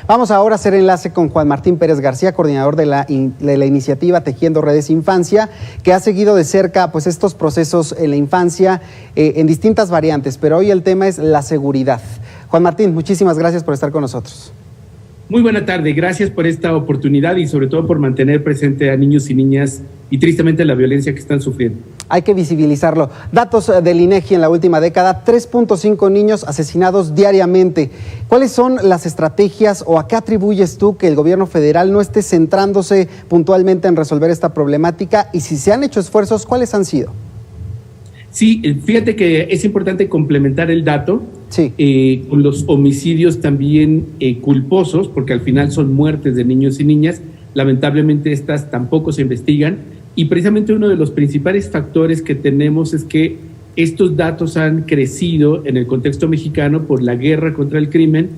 Vamos ahora a hacer enlace con Juan Martín Pérez García, coordinador de la iniciativa Tejiendo Redes Infancia, que ha seguido de cerca pues estos procesos en la infancia en distintas variantes, pero hoy el tema es la seguridad. Juan Martín, muchísimas gracias por estar con nosotros. Muy buena tarde, gracias por esta oportunidad y sobre todo por mantener presente a niños y niñas y tristemente la violencia que están sufriendo. Hay que visibilizarlo. Datos del INEGI en la última década, 3.5 niños asesinados diariamente. ¿Cuáles son las estrategias o a qué atribuyes tú que el gobierno federal no esté centrándose puntualmente en resolver esta problemática? Y si se han hecho esfuerzos, ¿cuáles han sido? Sí, fíjate que es importante complementar el dato con los homicidios también culposos, porque al final son muertes de niños y niñas. Lamentablemente estas tampoco se investigan y precisamente uno de los principales factores que tenemos es que estos datos han crecido en el contexto mexicano por la guerra contra el crimen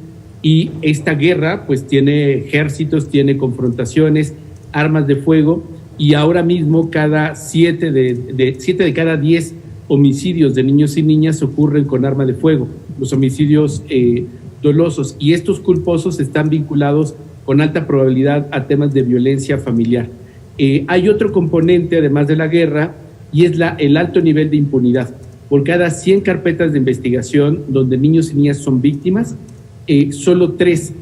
y esta guerra pues tiene ejércitos, tiene confrontaciones, armas de fuego y ahora mismo siete de cada 10 homicidios de niños y niñas ocurren con arma de fuego, los homicidios dolosos, y estos culposos están vinculados con alta probabilidad a temas de violencia familiar. Hay otro componente, además de la guerra, y es el alto nivel de impunidad. Por cada 100 carpetas de investigación donde niños y niñas son víctimas, solo 3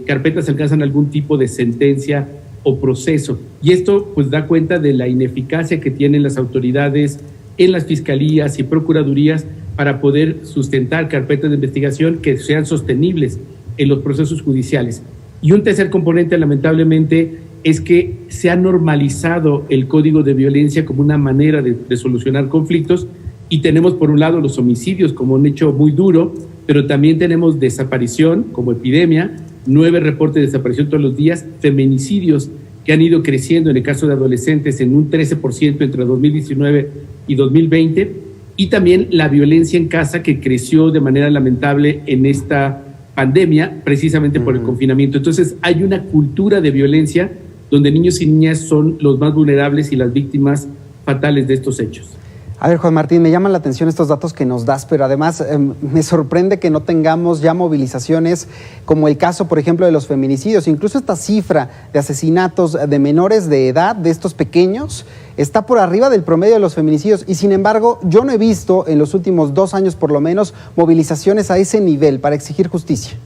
carpetas alcanzan algún tipo de sentencia o proceso. Y esto pues da cuenta de la ineficacia que tienen las autoridades en las fiscalías y procuradurías para poder sustentar carpetas de investigación que sean sostenibles en los procesos judiciales. Y un tercer componente, lamentablemente, es que se ha normalizado el código de violencia como una manera de solucionar conflictos y tenemos por un lado los homicidios como un hecho muy duro, pero también tenemos desaparición como epidemia, 9 reportes de desaparición todos los días, feminicidios que han ido creciendo en el caso de adolescentes en un 13% entre 2019 y 2020, y también la violencia en casa que creció de manera lamentable en esta pandemia, precisamente por el confinamiento. Entonces hay una cultura de violencia donde niños y niñas son los más vulnerables y las víctimas fatales de estos hechos. A ver, Juan Martín, me llaman la atención estos datos que nos das, pero además me sorprende que no tengamos ya movilizaciones como el caso, por ejemplo, de los feminicidios. Incluso esta cifra de asesinatos de menores de edad, de estos pequeños, está por arriba del promedio de los feminicidios. Y sin embargo, yo no he visto en los últimos 2 años por lo menos movilizaciones a ese nivel para exigir justicia.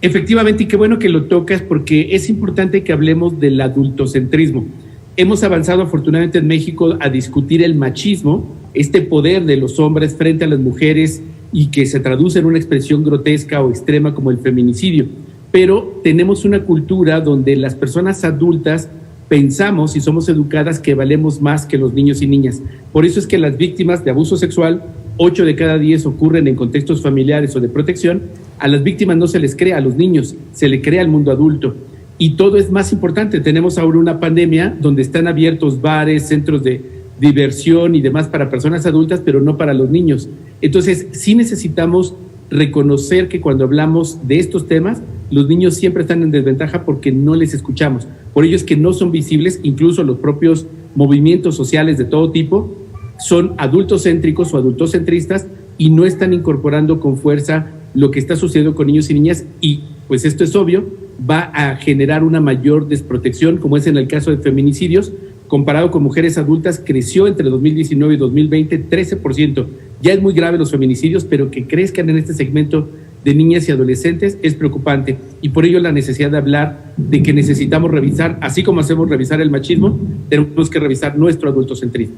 Efectivamente, y qué bueno que lo tocas porque es importante que hablemos del adultocentrismo. Hemos avanzado afortunadamente en México a discutir el machismo, este poder de los hombres frente a las mujeres y que se traduce en una expresión grotesca o extrema como el feminicidio. Pero tenemos una cultura donde las personas adultas pensamos y somos educadas que valemos más que los niños y niñas. Por eso es que las víctimas de abuso sexual, 8 de cada 10 ocurren en contextos familiares o de protección. A las víctimas no se les cree, a los niños se le cree al mundo adulto. Y todo es más importante. Tenemos ahora una pandemia donde están abiertos bares, centros de diversión y demás para personas adultas, pero no para los niños. Entonces, sí necesitamos reconocer que cuando hablamos de estos temas, los niños siempre están en desventaja porque no les escuchamos. Por ello es que no son visibles, incluso los propios movimientos sociales de todo tipo son adultocéntricos o adultocentristas y no están incorporando con fuerza lo que está sucediendo con niños y niñas y pues esto es obvio, va a generar una mayor desprotección, como es en el caso de feminicidios, comparado con mujeres adultas, creció entre 2019 y 2020 13%. Ya es muy grave los feminicidios, pero que crezcan en este segmento de niñas y adolescentes es preocupante y por ello la necesidad de hablar de que necesitamos revisar, así como hacemos revisar el machismo, tenemos que revisar nuestro adultocentrismo.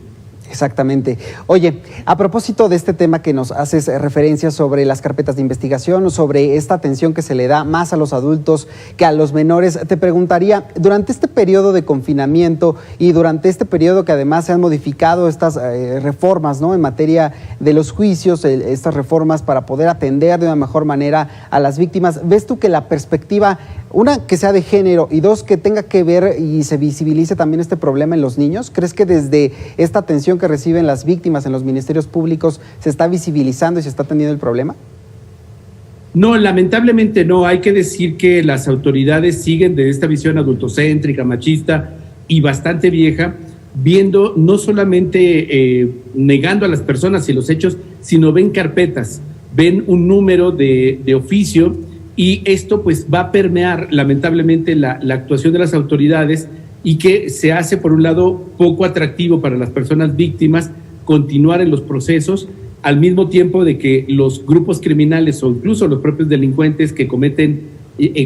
Exactamente. Oye, a propósito de este tema que nos haces referencia sobre las carpetas de investigación, sobre esta atención que se le da más a los adultos que a los menores, te preguntaría, durante este periodo de confinamiento y durante este periodo que además se han modificado estas reformas, ¿no?, en materia de los juicios, estas reformas para poder atender de una mejor manera a las víctimas, ¿ves tú que la perspectiva, una, que sea de género y dos, que tenga que ver y se visibilice también este problema en los niños? ¿Crees que desde esta atención que reciben las víctimas en los ministerios públicos se está visibilizando y se está atendiendo el problema? No, lamentablemente no. Hay que decir que las autoridades siguen de esta visión adultocéntrica, machista y bastante vieja, viendo no solamente negando a las personas y los hechos, sino ven carpetas, ven un número de oficio y esto pues va a permear lamentablemente la actuación de las autoridades, y que se hace por un lado poco atractivo para las personas víctimas continuar en los procesos, al mismo tiempo de que los grupos criminales o incluso los propios delincuentes que cometen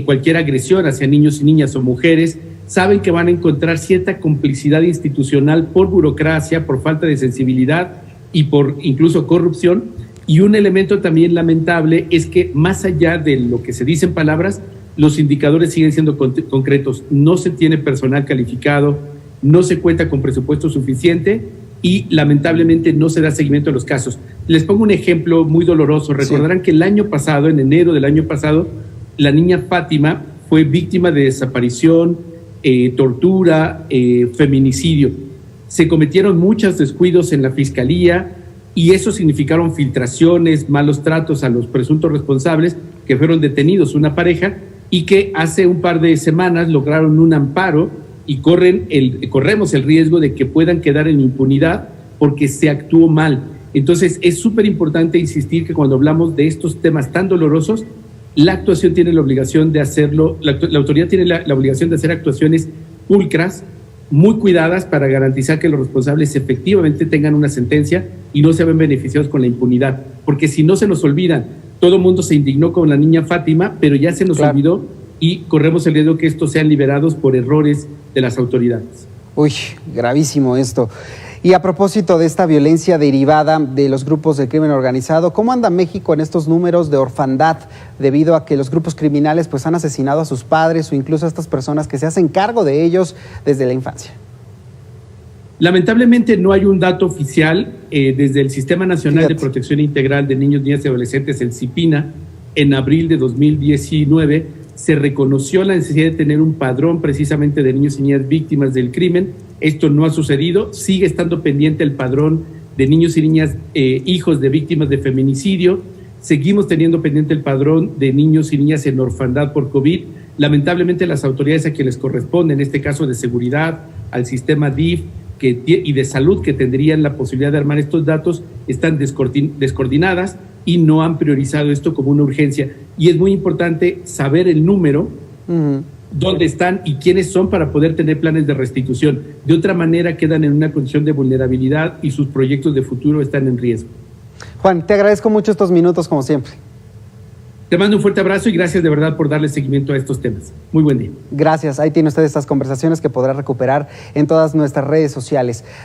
cualquier agresión hacia niños y niñas o mujeres saben que van a encontrar cierta complicidad institucional por burocracia, por falta de sensibilidad y por incluso corrupción. Y un elemento también lamentable es que más allá de lo que se dice en palabras, los indicadores siguen siendo concretos. No se tiene personal calificado, no se cuenta con presupuesto suficiente y lamentablemente no se da seguimiento a los casos. Les pongo un ejemplo muy doloroso. Recordarán que el año pasado, en enero del año pasado, la niña Fátima fue víctima de desaparición, tortura, feminicidio. Se cometieron muchos descuidos en la fiscalía y eso significaron filtraciones, malos tratos a los presuntos responsables que fueron detenidos, una pareja, y que hace un par de semanas lograron un amparo y corremos el riesgo de que puedan quedar en impunidad porque se actuó mal. Entonces es súper importante insistir que cuando hablamos de estos temas tan dolorosos, la actuación tiene la obligación de hacerlo, la autoridad tiene la obligación de hacer actuaciones pulcras, muy cuidadas para garantizar que los responsables efectivamente tengan una sentencia y no se ven beneficiados con la impunidad, porque si no se nos olvidan, todo el mundo se indignó con la niña Fátima, pero ya se nos olvidó y corremos el riesgo que estos sean liberados por errores de las autoridades. Uy, gravísimo esto. Y a propósito de esta violencia derivada de los grupos de crimen organizado, ¿cómo anda México en estos números de orfandad debido a que los grupos criminales pues han asesinado a sus padres o incluso a estas personas que se hacen cargo de ellos desde la infancia? Lamentablemente no hay un dato oficial. Desde el Sistema Nacional de Protección Integral de Niños, Niñas y Adolescentes, el CIPINA, en abril de 2019 se reconoció la necesidad de tener un padrón precisamente de niños y niñas víctimas del crimen. Esto no ha sucedido, sigue estando pendiente el padrón de niños y niñas hijos de víctimas de feminicidio, seguimos teniendo pendiente el padrón de niños y niñas en orfandad por COVID. Lamentablemente las autoridades a quienes les corresponde, en este caso de seguridad, al sistema DIF y de salud que tendrían la posibilidad de armar estos datos, están descoordinadas y no han priorizado esto como una urgencia. Y es muy importante saber el número, dónde están y quiénes son para poder tener planes de restitución. De otra manera quedan en una condición de vulnerabilidad y sus proyectos de futuro están en riesgo. Juan, te agradezco mucho estos minutos como siempre. Te mando un fuerte abrazo y gracias de verdad por darle seguimiento a estos temas. Muy buen día. Gracias. Ahí tiene usted estas conversaciones que podrá recuperar en todas nuestras redes sociales.